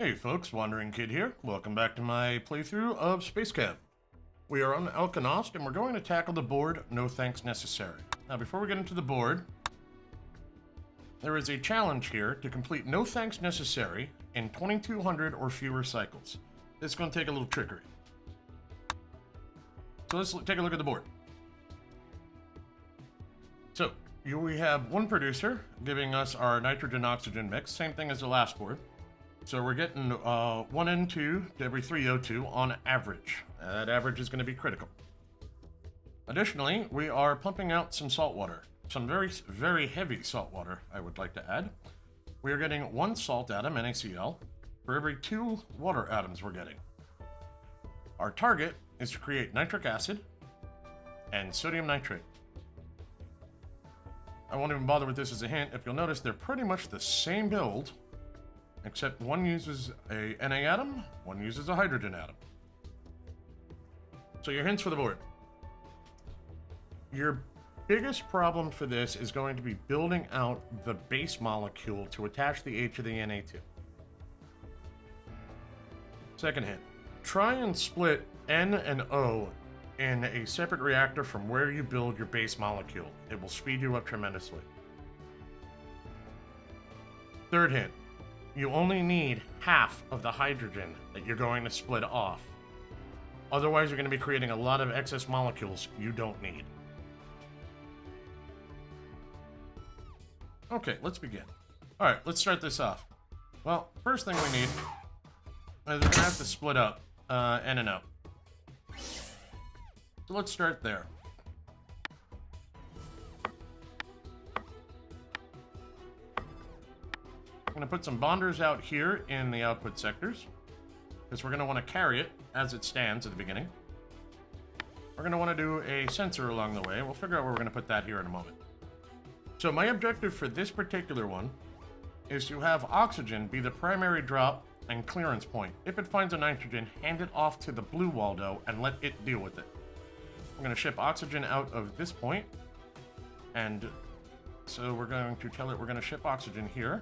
Hey folks, Wandering Kid here. Welcome back to my playthrough of SpaceChem. We are on Alkonost and we're going to tackle the board, No Thanks Necessary. Now before we get into the board, there is a challenge here to complete No Thanks Necessary in 2200 or fewer cycles. It's going to take a little trickery. So let's take a look at the board. So, we have one producer giving us our nitrogen-oxygen mix, same thing as the last board. So we're getting 1 N2 to every 3 O2 on average. That average is going to be critical. Additionally, we are pumping out some salt water. Some very, very heavy salt water, I would like to add. We are getting 1 salt atom, NaCl, for every 2 water atoms we're getting. Our target is to create nitric acid and sodium nitrate. I won't even bother with this as a hint. If you'll notice, they're pretty much the same build, except one uses a Na atom, one uses a hydrogen atom. So your hints for the board. Your biggest problem for this is going to be building out the base molecule to attach the H to the Na2. Second hint. Try and split N and O in a separate reactor from where you build your base molecule. It will speed you up tremendously. Third hint. You only need half of the hydrogen that you're going to split off. Otherwise, you're going to be creating a lot of excess molecules you don't need. Okay, let's begin. Alright, let's start this off. Well, first thing we need is we're going to have to split up N and O. So let's start there. I'm going to put some bonders out here in the output sectors, because we're going to want to carry it as it stands at the beginning. We're going to want to do a sensor along the way. We'll figure out where we're going to put that here in a moment. So my objective for this particular one is to have oxygen be the primary drop and clearance point. If it finds a nitrogen, hand it off to the blue Waldo and let it deal with it. I'm going to ship oxygen out of this point, and so we're going to tell it we're going to ship oxygen here,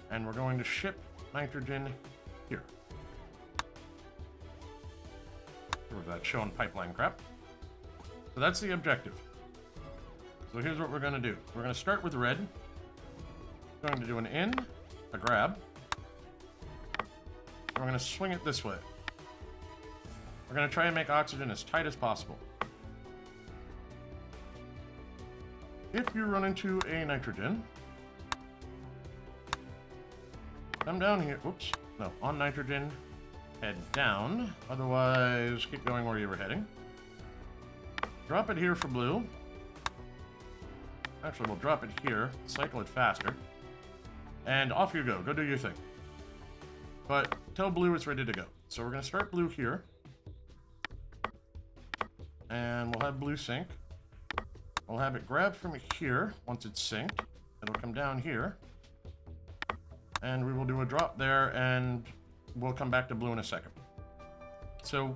and we're going to ship nitrogen here. Or that showing pipeline crap. So that's the objective. So here's what we're going to do. We're going to start with red. We're going to do an in, a grab. We're going to swing it this way. We're going to try and make oxygen as tight as possible. If you run into a nitrogen, come down here. Oops. No, on nitrogen, head down. Otherwise, keep going where you were heading. Drop it here for blue. Actually, we'll drop it here, cycle it faster, and off you go. Go do your thing. But tell blue it's ready to go. So we're going to start blue here, and we'll have blue sync. We'll have it grab from here. Once it's synced, it'll come down here, and we will do a drop there, and we'll come back to blue in a second. So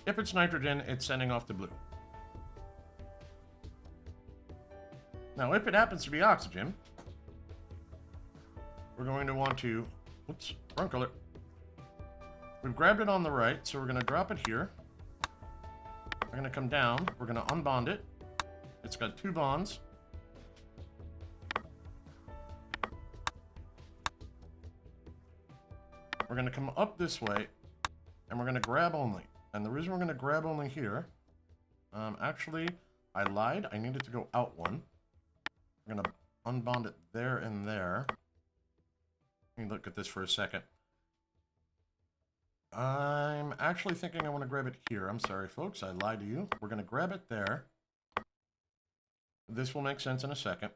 if it's nitrogen, it's sending off to blue. Now, if it happens to be oxygen, we're going to want to, oops, wrong color. We've grabbed it on the right, so we're going to drop it here. We're going to come down, we're going to unbond it. It's got 2 bonds. We're going to come up this way, and we're going to grab only. And the reason we're going to grab only here, actually, I lied. I needed to go out 1. We're going to unbond it there and there. Let me look at this for a second. I'm actually thinking I want to grab it here. I'm sorry, folks. I lied to you. We're going to grab it there. This will make sense in a second.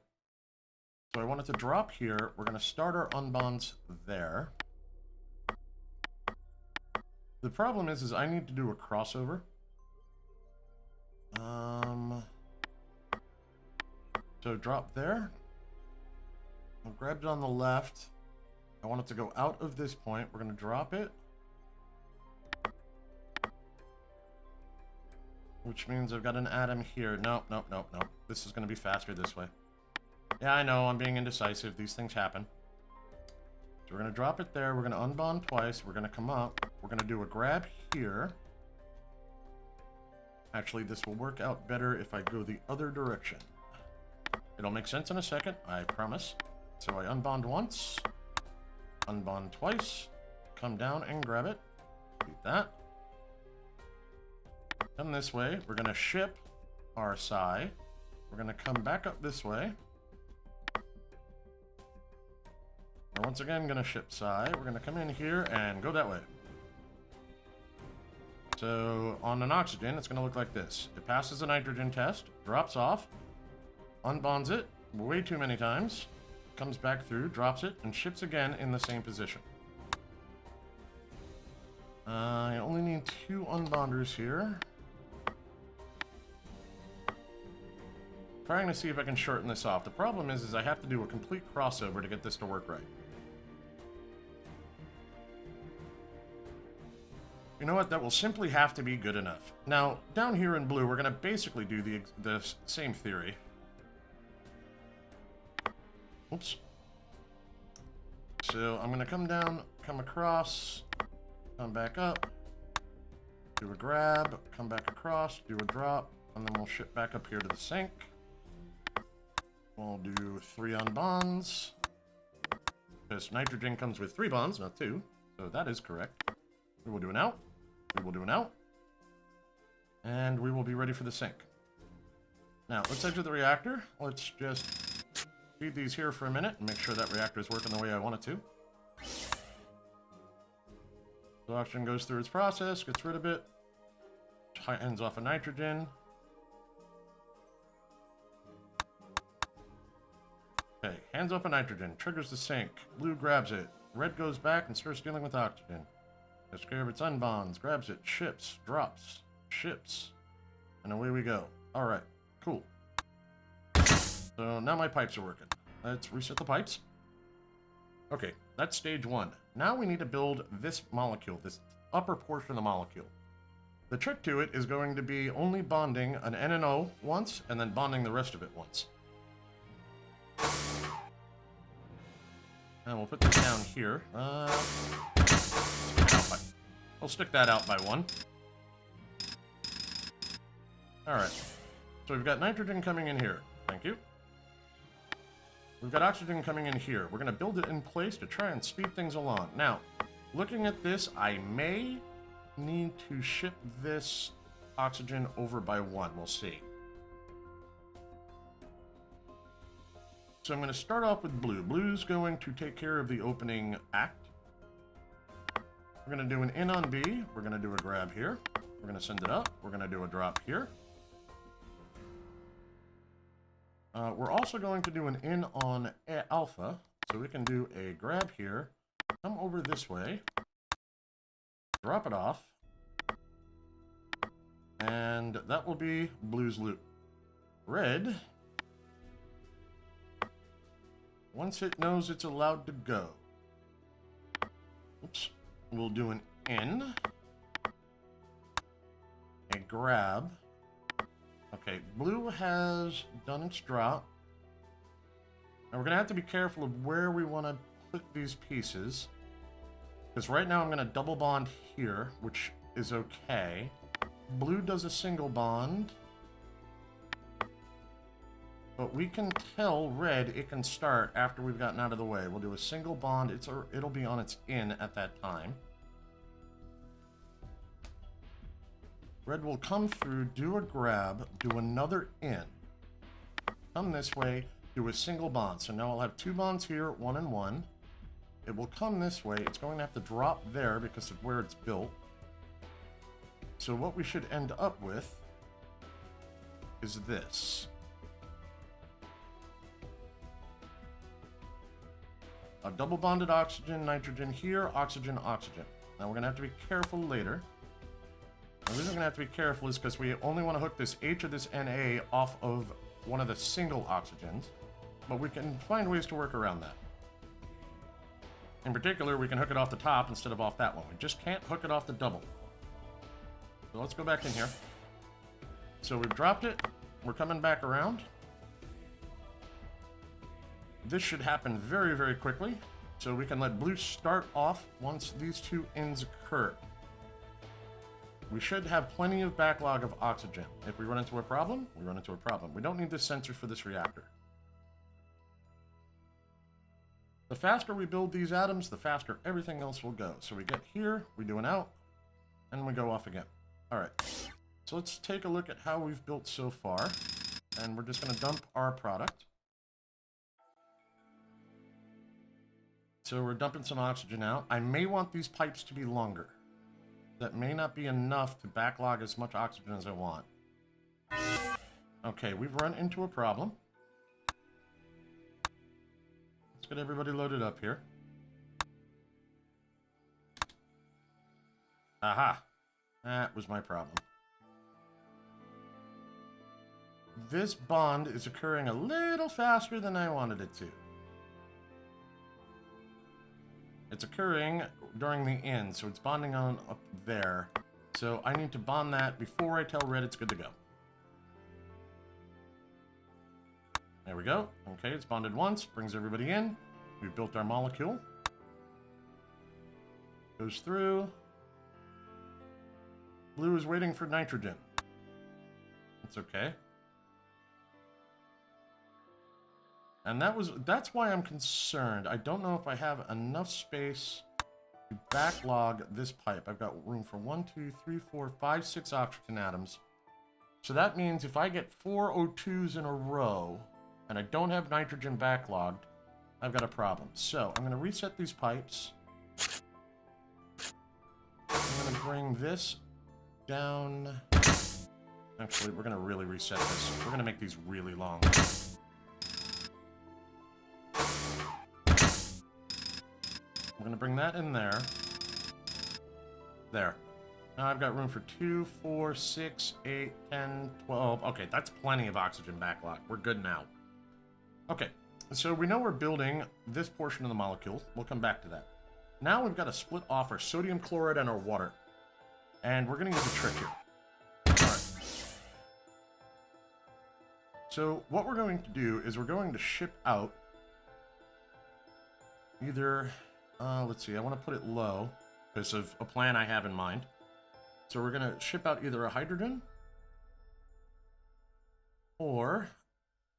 So I want it to drop here. We're going to start our unbonds there. The problem is I need to do a crossover. So drop there. I'll grab it on the left. I want it to go out of this point. We're going to drop it. Which means I've got an atom here. Nope, nope, nope, nope. This is going to be faster this way. Yeah, I know, I'm being indecisive. These things happen. So we're going to drop it there. We're going to unbond twice. We're going to come up. We're going to do a grab here. Actually, this will work out better if I go the other direction. It'll make sense in a second, I promise. So I unbond once, unbond twice, come down and grab it. Beat that. Come this way. We're going to ship our Psi. We're going to come back up this way. We're once again going to ship Psi. We're going to come in here and go that way. So on an oxygen, it's going to look like this. It passes the nitrogen test, drops off, unbonds it way too many times, comes back through, drops it, and ships again in the same position. I only need 2 unbonders here. Trying to see if I can shorten this off. The problem is I have to do a complete crossover to get this to work right. You know what? That will simply have to be good enough. Now, down here in blue, we're going to basically do the same theory. Oops. So I'm going to come down, come across, come back up, do a grab, come back across, do a drop, and then we'll ship back up here to the sink. We'll do 3 unbonds. Because nitrogen comes with 3 bonds, not 2. So that is correct. We will do an out. We will do an out. And we will be ready for the sink. Now, let's exit the reactor. Let's just feed these here for a minute and make sure that reactor is working the way I want it to. So oxygen goes through its process, gets rid of it. Tightens off of nitrogen. Okay, hands off of nitrogen. Triggers the sink. Blue grabs it. Red goes back and starts dealing with oxygen. Takes care of its unbonds, grabs it, ships, drops, ships, and away we go. Alright, cool. So now my pipes are working. Let's reset the pipes. Okay, that's stage 1. Now we need to build this molecule, this upper portion of the molecule. The trick to it is going to be only bonding an N and O once, and then bonding the rest of it once. And we'll put this down here. We'll stick that out by 1. Alright. So we've got nitrogen coming in here. Thank you. We've got oxygen coming in here. We're going to build it in place to try and speed things along. Now, looking at this, I may need to ship this oxygen over by 1. We'll see. So I'm going to start off with blue. Blue's going to take care of the opening act. We're going to do an in on B. We're going to do a grab here. We're going to send it up. We're going to do a drop here. We're also going to do an in on alpha. So we can do a grab here. Come over this way. Drop it off. And that will be blue's loop. Red, once it knows it's allowed to go, oops, we'll do an in, a grab. Okay, blue has done its drop. Now we're going to have to be careful of where we want to put these pieces. Because right now I'm going to double bond here, which is okay. Blue does a single bond. But we can tell red it can start after we've gotten out of the way. We'll do a single bond. It'll be on its in at that time. Red will come through, do a grab, do another in. Come this way, do a single bond. So now I'll have 2 bonds here, 1 and 1. It will come this way. It's going to have to drop there because of where it's built. So what we should end up with is this. A double bonded oxygen, nitrogen here, oxygen, oxygen. Now we're going to have to be careful later. The reason we're going to have to be careful is because we only want to hook this H or this Na off of one of the single oxygens, but we can find ways to work around that. In particular, we can hook it off the top instead of off that one. We just can't hook it off the double. So let's go back in here. So we've dropped it. We're coming back around. This should happen very, very quickly. So we can let blue start off once these two ends occur. We should have plenty of backlog of oxygen. If we run into a problem, we run into a problem. We don't need this sensor for this reactor. The faster we build these atoms, the faster everything else will go. So we get here, we do an out, and we go off again. Alright, so let's take a look at how we've built so far. And we're just going to dump our product. So we're dumping some oxygen out. I may want these pipes to be longer. That may not be enough to backlog as much oxygen as I want. Okay, we've run into a problem. Let's get everybody loaded up here. Aha! That was my problem. This bond is occurring a little faster than I wanted it to. It's occurring during the end, so it's bonding on up there. So I need to bond that before I tell red it's good to go. There we go. Okay, it's bonded once, brings everybody in. We've built our molecule. Goes through. Blue is waiting for nitrogen. That's okay. And that's why I'm concerned. I don't know if I have enough space to backlog this pipe. I've got room for 1, 2, 3, 4, 5, 6 oxygen atoms. So that means if I get 4 O2s in a row, and I don't have nitrogen backlogged, I've got a problem. So I'm going to reset these pipes. I'm going to bring this down. Actually, we're going to really reset this. We're going to make these really long. We're going to bring that in there. There. Now I've got room for 2, 4, 6, 8, 10, 12. Okay, that's plenty of oxygen backlog. We're good now. Okay, so we know we're building this portion of the molecule. We'll come back to that. Now we've got to split off our sodium chloride and our water. And we're going to use a trick here. Alright. So what we're going to do is we're going to ship out either... let's see, I want to put it low because of a plan I have in mind. So we're going to ship out either a hydrogen or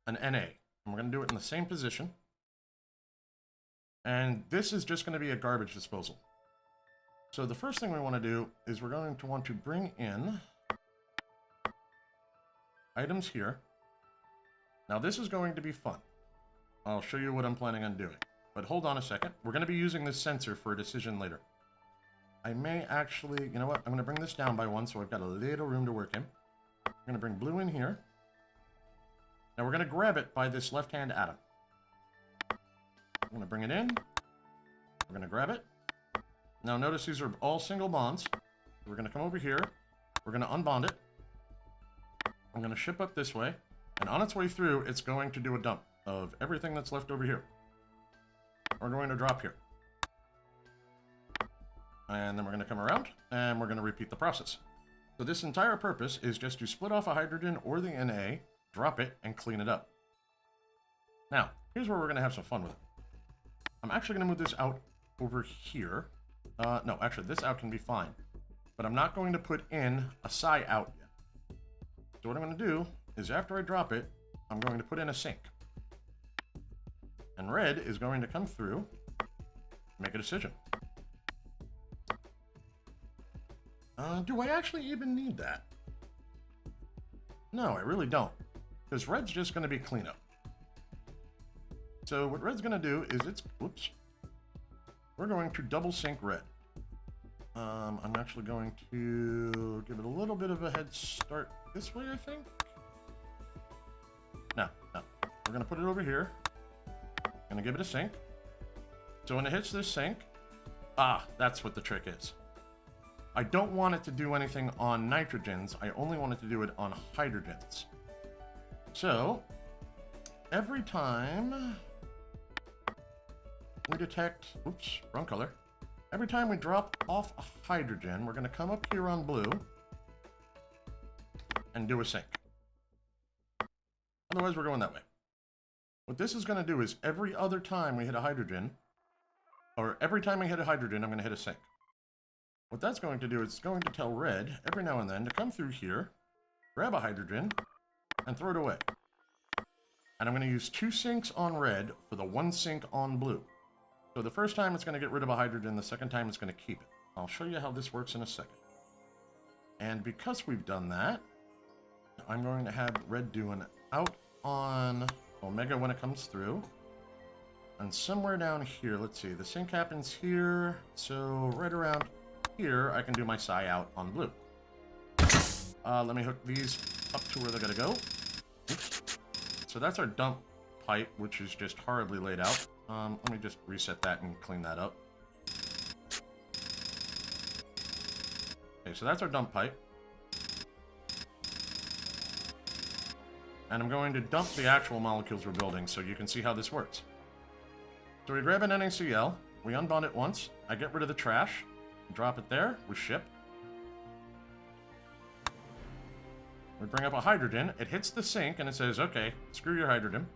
an Na. And we're going to do it in the same position. And this is just going to be a garbage disposal. So the first thing we want to do is we're going to want to bring in items here. Now this is going to be fun. I'll show you what I'm planning on doing. But hold on a second. We're going to be using this sensor for a decision later. I may actually... You know what? I'm going to bring this down by 1 so I've got a little room to work in. I'm going to bring blue in here. Now we're going to grab it by this left-hand atom. I'm going to bring it in. We're going to grab it. Now notice these are all single bonds. We're going to come over here. We're going to unbond it. I'm going to ship up this way. And on its way through, it's going to do a dump of everything that's left over here. We're going to drop here. And then we're going to come around, and we're going to repeat the process. So this entire purpose is just to split off a hydrogen or the Na, drop it, and clean it up. Now, here's where we're going to have some fun with it. I'm actually going to move this out over here. No, actually, this out can be fine. But I'm not going to put in a psi out yet. So what I'm going to do is after I drop it, I'm going to put in a sink. And red is going to come through, make a decision. Do I actually even need that? No, I really don't. Because red's just going to be cleanup. So what red's going to do is we're going to double sync red. I'm actually going to give it a little bit of a head start this way, I think. No. We're going to put it over here. Going to give it a sync. So when it hits this sync, that's what the trick is. I don't want it to do anything on nitrogens. I only want it to do it on hydrogens. So every time we detect, wrong color. Every time we drop off a hydrogen, we're going to come up here on blue and do a sync. Otherwise, we're going that way. What this is going to do is every other time we hit a hydrogen, or every time I hit a hydrogen, I'm going to hit a sink. What that's going to do is it's going to tell red every now and then to come through here, grab a hydrogen, and throw it away. And I'm going to use 2 sinks on red for the 1 sink on blue. So the first time it's going to get rid of a hydrogen, the second time it's going to keep it. I'll show you how this works in a second. And because we've done that, I'm going to have red do an out on Omega when it comes through. And somewhere down here, let's see, the sink happens here, so right around here, I can do my psi out on blue. Let me hook these up to where they're going to go. Oops. So that's our dump pipe, which is just horribly laid out. Let me just reset that and clean that up. Okay, so that's our dump pipe. And I'm going to dump the actual molecules we're building so you can see how this works. So we grab an NaCl, we unbond it once, I get rid of the trash, drop it there, we ship. We bring up a hydrogen, it hits the sink and it says, okay, screw your hydrogen.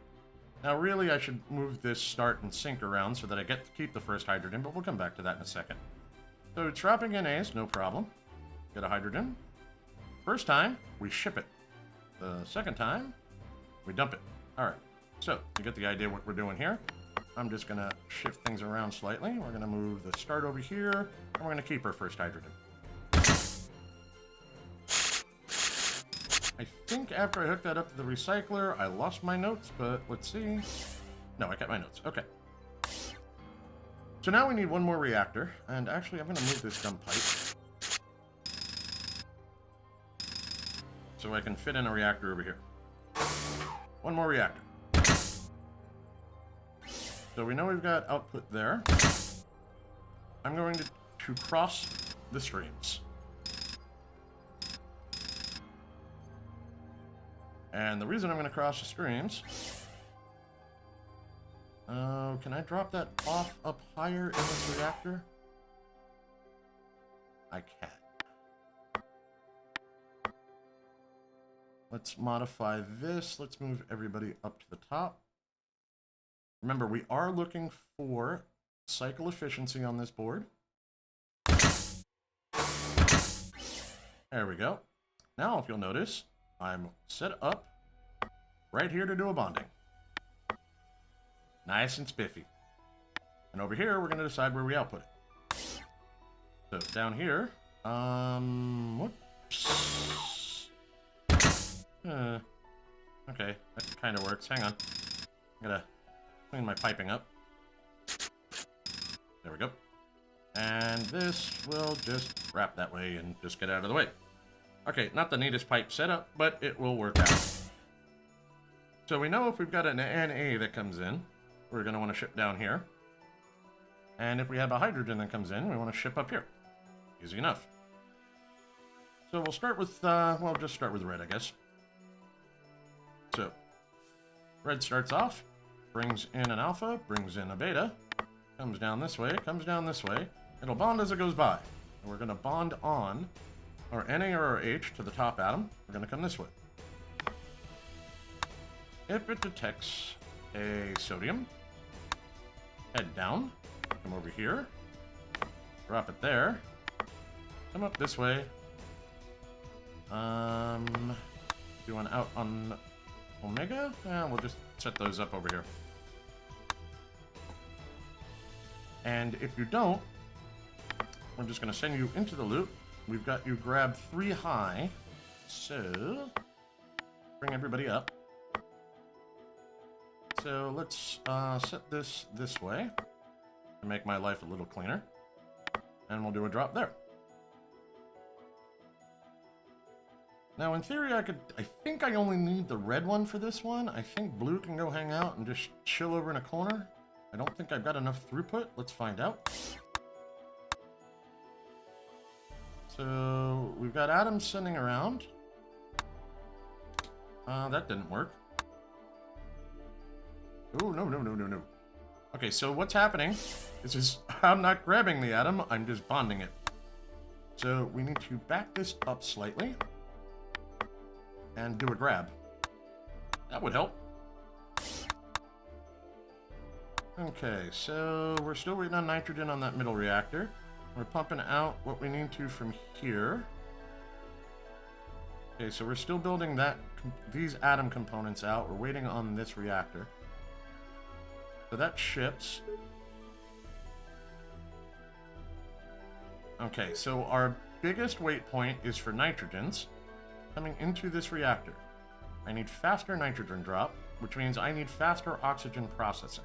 Now really I should move this start and sink around so that I get to keep the first hydrogen, but we'll come back to that in a second. So dropping NAs, no problem. Get a hydrogen. First time, we ship it. The second time, we dump it. Alright, so you get the idea what we're doing here. I'm just going to shift things around slightly. We're going to move the start over here, and we're going to keep our first hydrogen. I think after I hooked that up to the recycler, I lost my notes, but let's see. No, I kept my notes. Okay. So now we need one more reactor, and actually I'm going to move this dump pipe so I can fit in a reactor over here. One more reactor. So we know we've got output there. I'm going to cross the streams. And the reason I'm going to cross the streams... can I drop that off up higher in this reactor? I can. Let's modify this. Let's move everybody up to the top. Remember, we are looking for cycle efficiency on this board. There we go. Now, if you'll notice, I'm set up right here to do a bonding. Nice and spiffy. And over here, we're going to decide where we output it. So, down here, whoops. Okay, that kind of works. Hang on. I'm going to clean my piping up. There we go. And this will just wrap that way and just get out of the way. Okay, not the neatest pipe setup, but it will work out. So we know if we've got an Na that comes in, we're going to want to ship down here. And if we have a hydrogen that comes in, we want to ship up here. Easy enough. So we'll start with, well, just start with red, I guess. So, red starts off, brings in an alpha, brings in a beta, comes down this way, comes down this way. It'll bond as it goes by. And we're going to bond on our Na or our H to the top atom. We're going to come this way. If it detects a sodium, head down, come over here, drop it there, come up this way, do one out on Omega, and we'll just set those up over here. And if you don't, we're just going to send you into the loop. We've got you grab 3 high, so bring everybody up. So let's set this way to make my life a little cleaner. And we'll do a drop there. Now in theory I think I only need the red one for this one. I think blue can go hang out and just chill over in a corner. I don't think I've got enough throughput. Let's find out. So we've got atoms sending around. That didn't work. Oh, no. Okay, so what's happening is I'm not grabbing the atom, I'm just bonding it. So we need to back this up slightly and do a grab. That would help. Okay, so we're still waiting on nitrogen on that middle reactor. We're pumping out what we need to from here. Okay, so we're still building these atom components out. We're waiting on this reactor. So that ships. Okay, so our biggest weight point is for nitrogens coming into this reactor. I need faster nitrogen drop, which means I need faster oxygen processing.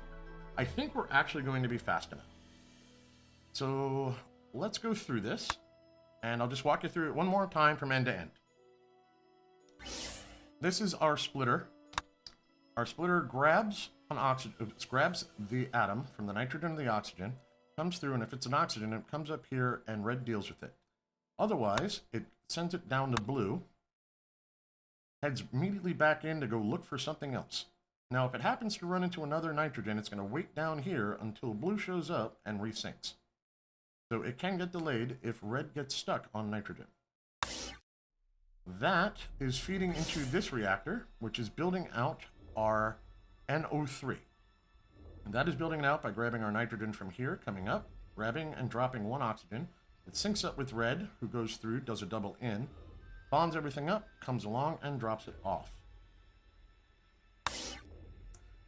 I think we're actually going to be fast enough. So let's go through this, and I'll just walk you through it one more time from end to end. This is our splitter. Our splitter grabs an oxygen, grabs the atom from the nitrogen to the oxygen, comes through, and if it's an oxygen, it comes up here and red deals with it. Otherwise, it sends it down to blue, heads immediately back in to go look for something else. Now, if it happens to run into another nitrogen, it's going to wait down here until blue shows up and resyncs. So it can get delayed if red gets stuck on nitrogen. That is feeding into this reactor, which is building out our NO3. And that is building it out by grabbing our nitrogen from here, coming up, grabbing and dropping one oxygen. It syncs up with red, who goes through, does a double in, bonds everything up, comes along, and drops it off.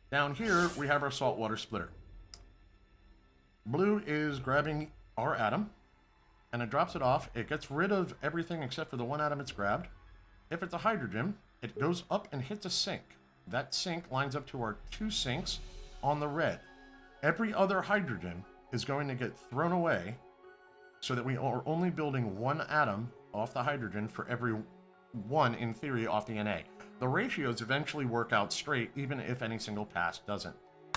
Down here, we have our saltwater splitter. Blue is grabbing our atom, and it drops it off. It gets rid of everything except for the one atom it's grabbed. If it's a hydrogen, it goes up and hits a sink. That sink lines up to our two sinks on the red. Every other hydrogen is going to get thrown away so that we are only building one atom off the hydrogen for every one, in theory, off the Na. The ratios eventually work out straight, even if any single pass doesn't.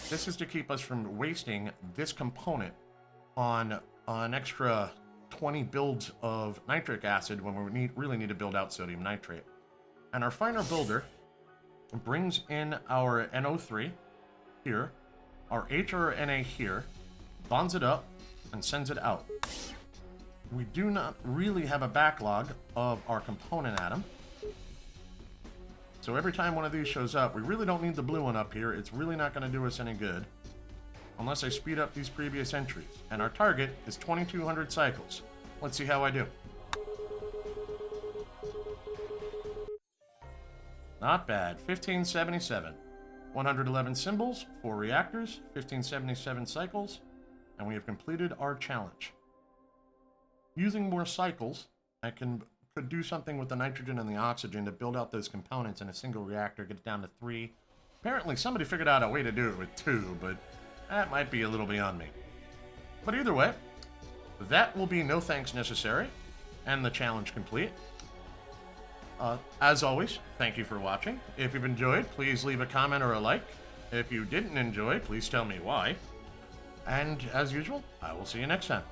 This is to keep us from wasting this component on an extra 20 builds of nitric acid when we really need to build out sodium nitrate. And our finer builder brings in our NO3 here, our H or our Na here, bonds it up, and sends it out. We do not really have a backlog of our component atom. So every time one of these shows up, we really don't need the blue one up here. It's really not going to do us any good unless I speed up these previous entries. And our target is 2200 cycles. Let's see how I do. Not bad. 1577. 111 symbols, 4 reactors, 1577 cycles, and we have completed our challenge. Using more cycles, I could do something with the nitrogen and the oxygen to build out those components in a single reactor, get it down to 3. Apparently somebody figured out a way to do it with 2, but that might be a little beyond me. But either way, that will be no thanks necessary, and the challenge complete. As always, thank you for watching. If you've enjoyed, please leave a comment or a like. If you didn't enjoy, please tell me why. And as usual, I will see you next time.